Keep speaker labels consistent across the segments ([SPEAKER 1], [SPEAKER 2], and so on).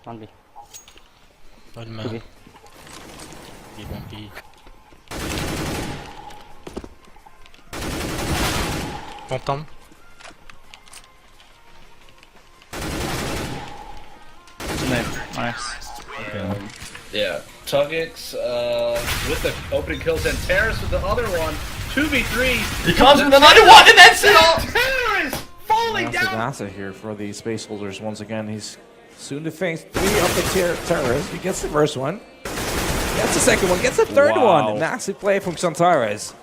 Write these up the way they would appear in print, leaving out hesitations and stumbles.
[SPEAKER 1] One B.
[SPEAKER 2] Ölme.
[SPEAKER 1] 2B.
[SPEAKER 2] İyi bomb iyi. Bomb'tan.
[SPEAKER 3] Nice.
[SPEAKER 4] Yeah, Tugix with the opening kill, Xantares with the other one. 2v3.
[SPEAKER 3] He comes with another one and that's it!
[SPEAKER 4] Xantares falling
[SPEAKER 5] Massive
[SPEAKER 4] down.
[SPEAKER 5] asset here for the space holders once again. He's soon to face 3 of the terrorists. He gets the first one, gets the second one, gets the third
[SPEAKER 6] Wow.
[SPEAKER 5] one. Massive play from Xantares.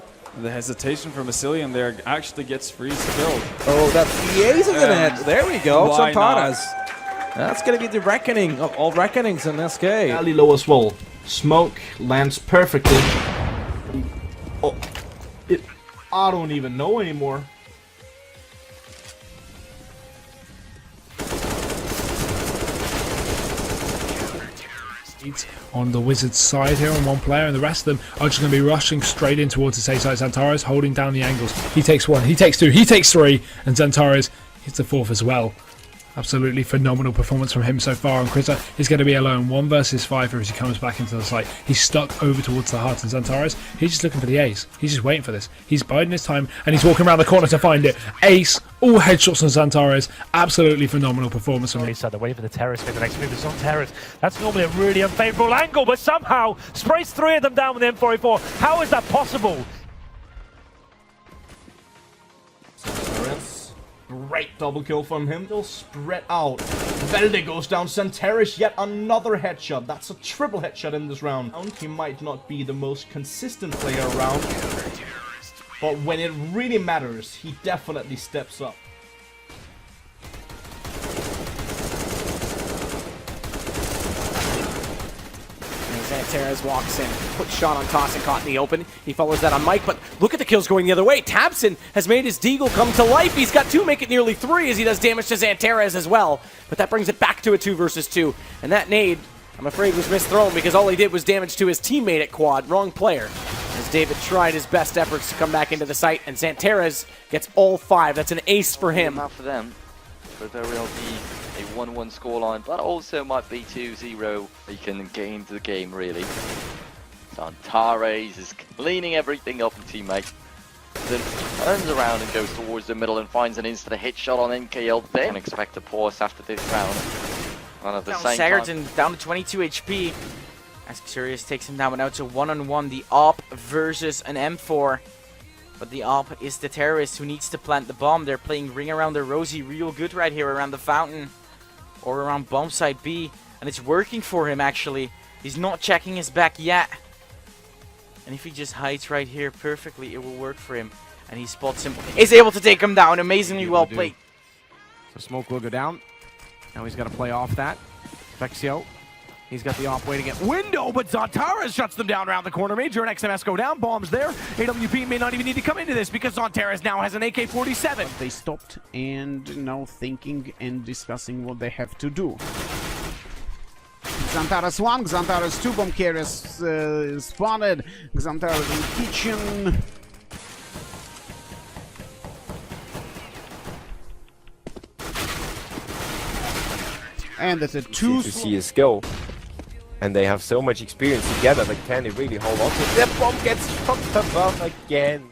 [SPEAKER 6] The hesitation from Massilian there actually gets freeze to build.
[SPEAKER 5] Oh, that's the ace of the net. There we go,
[SPEAKER 6] Why
[SPEAKER 5] Xantares. That's gonna be the reckoning of all reckonings in this game.
[SPEAKER 7] Fairly low as well. Smoke lands perfectly. Oh, I don't even know anymore.
[SPEAKER 8] On the Wizards side here on one player, and the rest of them are just going to be rushing straight in towards the safe side. Xantares holding down the angles. He takes one, he takes two, he takes three, and Xantares hits the fourth as well. Absolutely phenomenal performance from him so far, and Krita is going to be alone 1 versus 5 here as he comes back into the site. He's stuck over towards the hut, and Xantares, he's just looking for the ace. He's just waiting for this. He's biding his time, and he's walking around the corner to find it. Ace, all headshots on Xantares. Absolutely phenomenal performance from him.
[SPEAKER 9] So the way for the terrorist for the next move is on terrorist. That's normally a really unfavourable angle, but somehow sprays 3 of them down with the M4A4. How is that possible?
[SPEAKER 7] Great double kill from him. Still spread out. Velde goes down. Xantares, yet another headshot. That's a triple headshot in this round. He might not be the most consistent player around, but when it really matters, he definitely steps up.
[SPEAKER 10] Xantares walks in, quick shot on toss and caught in the open. He follows that on Mike, but look at the kills going the other way. Tabson has made his Deagle come to life. He's got 2, make it nearly 3 as he does damage to Xantares as well. But that brings it back to a 2 versus 2. And that nade, I'm afraid, was misthrown because all he did was damage to his teammate at quad. Wrong player. As David tried his best efforts to come back into the site, and Xantares gets all 5. That's an ace for him.
[SPEAKER 11] Not for them, but there will be a 1-1 scoreline, but also might be 2-0. He can get into the game really. Xantares is cleaning everything up from teammate. Then turns around and goes towards the middle and finds an instant hit shot on MKL. They can expect a pause after this round. And at the same time,
[SPEAKER 10] down to 22 HP. As Xurious takes him down, but now it's a 1-on-1. The AWP versus an M4. But the AWP is the terrorist who needs to plant the bomb. They're playing ring around the rosy real good right here around the fountain. Or around bomb site B. And it's working for him actually. He's not checking his back yet. And if he just hides right here perfectly, it will work for him. And he spots him. Is able to take him down. Amazingly well played.
[SPEAKER 12] So smoke will go down. Now he's got to play off that. Vexio. He's got the off waiting at window, but Xantares shuts them down around the corner. Major and XMS go down. Bombs there. AWP may not even need to come into this because Xantares now has an AK-47.
[SPEAKER 13] They stopped and now thinking and discussing what they have to do. Xantares 1, Xantares 2, bomb carriers spotted. Xantares in kitchen. And that's a 2
[SPEAKER 14] to CSGO. And they have so much experience together, but can they really hold on to it? That bomb gets shot above again.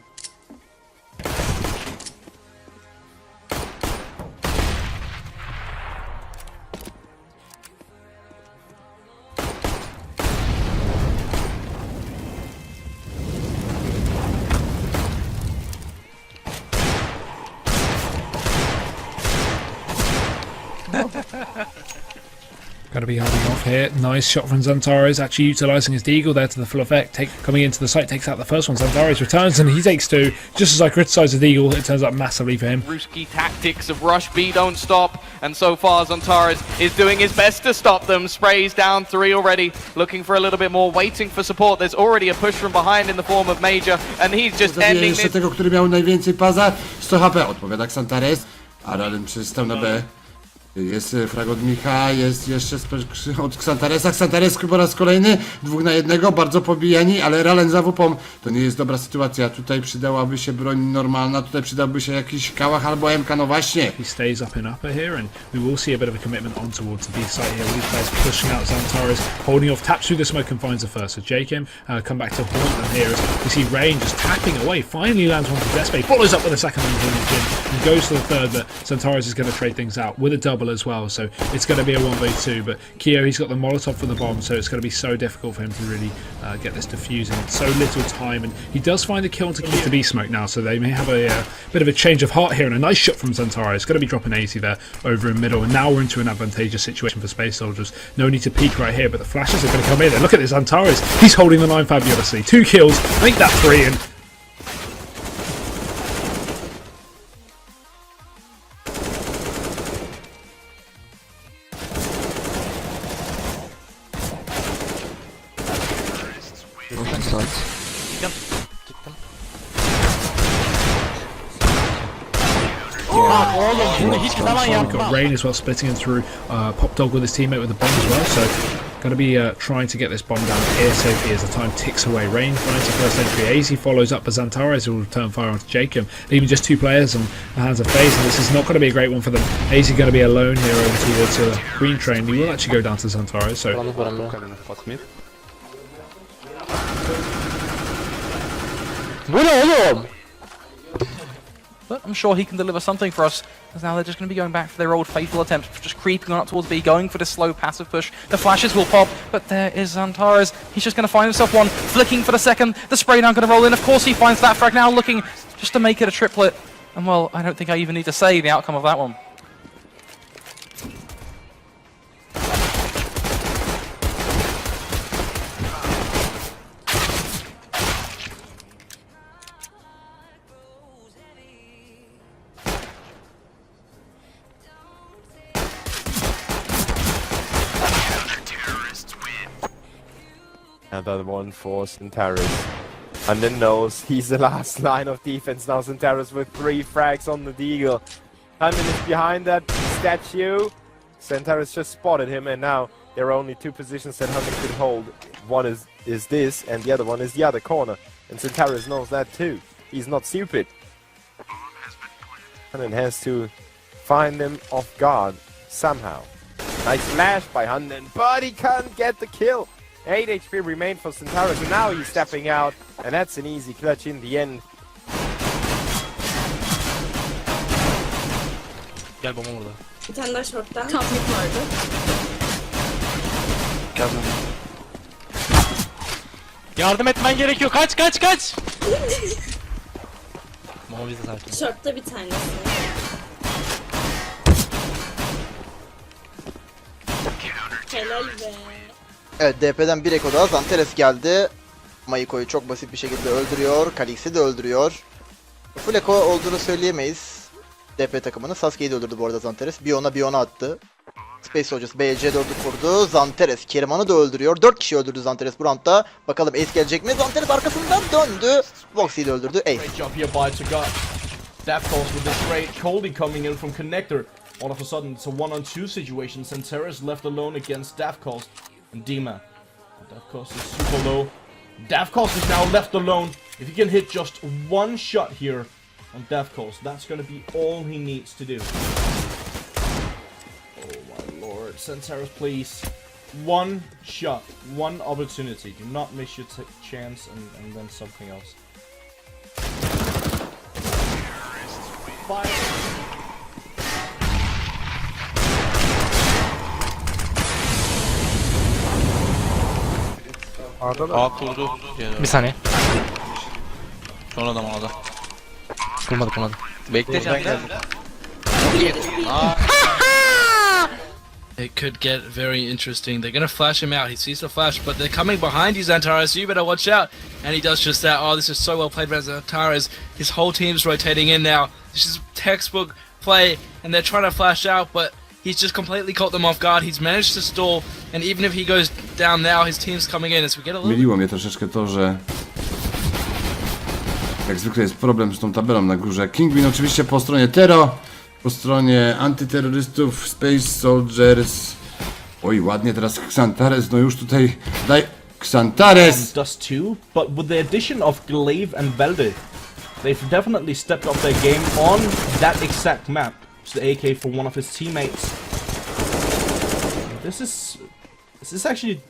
[SPEAKER 8] Got to be holding off here. Nice shot from Xantares, actually utilising his Deagle there to the full effect. Coming into the site, takes out the first one. Xantares returns and he takes 2. Just as I criticised the Deagle, it turns out massively for him.
[SPEAKER 15] Ruski tactics of rush B don't stop, and so far Xantares is doing his best to stop them. Sprays down 3 already, looking for a little bit more, waiting for support. There's already a push from behind in the form of Major, and he's just ending this.
[SPEAKER 16] Tego, który miał najwięcej paza, 100 HP, odpowiada Xantares. Aralem przystał na B.
[SPEAKER 1] Jest frag od Micha, jest jeszcze od Xantaresa. Xantares po raz kolejny, 2 na 1, bardzo pobijani, ale Ralen za WP-om to nie jest dobra sytuacja. Tutaj przydałaby się broń normalna, tutaj przydałby się jakiś kałach albo MK, no właśnie.
[SPEAKER 8] He stays up in upper here, and we will see a bit of a commitment on towards the B site here. These players pushing out Xantares, holding off, taps through the smoke and finds the first. So Jakem come back to haunt them here as we see Rain just tapping away, finally lands one for despe, follows up with a second one and goes to the third, but Xantares is going to trade things out with a double as well, so it's going to be a 1v2, but Keo, he's got the Molotov for the bomb, so it's going to be so difficult for him to really get this defusing. So little time, and he does find the kill to keep the B smoke now, so they may have a bit of a change of heart here, and a nice shot from Xantares. Going to be dropping 80 there over in middle, and now we're into an advantageous situation for Space Soldiers. No need to peek right here, but the flashes are going to come in there. Look at this, Xantares, he's holding the line fabulously. 2 kills, make that 3, and We've got Rain as well splitting him through. Pop Dog with his teammate with the bomb as well, so going to be trying to get this bomb down ASAP as the time ticks away. Rain finds the first entry. AZ follows up, but Xantares will return fire onto Jakem, leaving just 2 players on the hands of FaZe, and this is not going to be a great one for them. AZ going to be alone here over towards the green train. He will actually go down to Xantares, so
[SPEAKER 15] But I'm sure he can deliver something for us, as now they're just going to be going back for their old faithful attempt, just creeping on up towards B, going for the slow passive push. The flashes will pop, but there is Xantares. He's just going to find himself one, flicking for the second. The spray down going to roll in. Of course he finds that frag now, looking just to make it a triplet. And well, I don't think I even need to say the outcome of that one.
[SPEAKER 14] Another one for Xantares. And then knows he's the last line of defense now. Xantares with 3 frags on the Deagle. Hunden is behind that statue. Xantares just spotted him, and now there are only 2 positions that Hunden could hold. One is this, and the other one is the other corner. And Xantares knows that too. He's not stupid. Hunden has to find them off guard somehow. Nice flash by Hunden, but he can't get the kill. 8 HP remained for Xantares, and now he's stepping out, and that's an easy clutch in the end.
[SPEAKER 2] Gel bomba burada.
[SPEAKER 16] Bir tane daha short'tan. Top mid vardı.
[SPEAKER 2] Yardım etmen gerekiyor. Kaç kaç kaç. Bomba bizde zaten.
[SPEAKER 16] Short'ta bir tanesi. Helal be.
[SPEAKER 17] Evet, DP'den bir eko daha. Xantares geldi. Mayiko'yu çok basit bir şekilde öldürüyor. Kalix'i de öldürüyor. Full eko olduğunu söyleyemeyiz. DP takımını. Sasuke'yi de öldürdü bu arada Xantares. Bion'a attı. Space Soldiers BC4'ü kurdu. Xantares Keriman'ı da öldürüyor. 4 kişi öldürdü Xantares bu roundda. Bakalım Ace gelecek mi? Xantares arkasından döndü. Voxy'yi de öldürdü. Ace.
[SPEAKER 7] Great job here by Tagat. Deathcalls with the trade. Coldy coming in from Connector. All of a sudden it's a 1-on-2 situation. Xantares left alone against Deathcalls and Dima. Deathcalls is super low. Deathcalls is now left alone. If he can hit just 1 shot here on Deathcalls, that's going to be all he needs to do. Oh my lord. Xantares, please. 1 shot. 1 opportunity. Do not miss your chance and then something else. Fire.
[SPEAKER 2] A kurdu. Bir saniye.
[SPEAKER 3] Son adam orada.
[SPEAKER 2] Kurmadı.
[SPEAKER 3] Bekleyeceğim. It could get very interesting. They're gonna flash him out. He sees the flash, but they're coming behind you, Xantares. You better watch out. And he does just that. Oh, this is so well played by Xantares. His whole team's rotating in now. This is textbook play, and they're trying to flash out, but he's just completely caught them off guard. He's managed to stall, and even if he goes down now, his team's coming in as we get a little...
[SPEAKER 1] Myliło mnie troszeczkę to, że jak zwykle jest problem z tą tabelą na górze. Kingwin oczywiście po stronie Tero. po stronie antyterrorystów Space Soldiers. Oj, ładnie teraz Xantares, no już tutaj daj Xantares!
[SPEAKER 7] Does too, but with the addition of Glaive and Velde, they've definitely stepped up their game on that exact map. It's the AK for one of his teammates. This is actually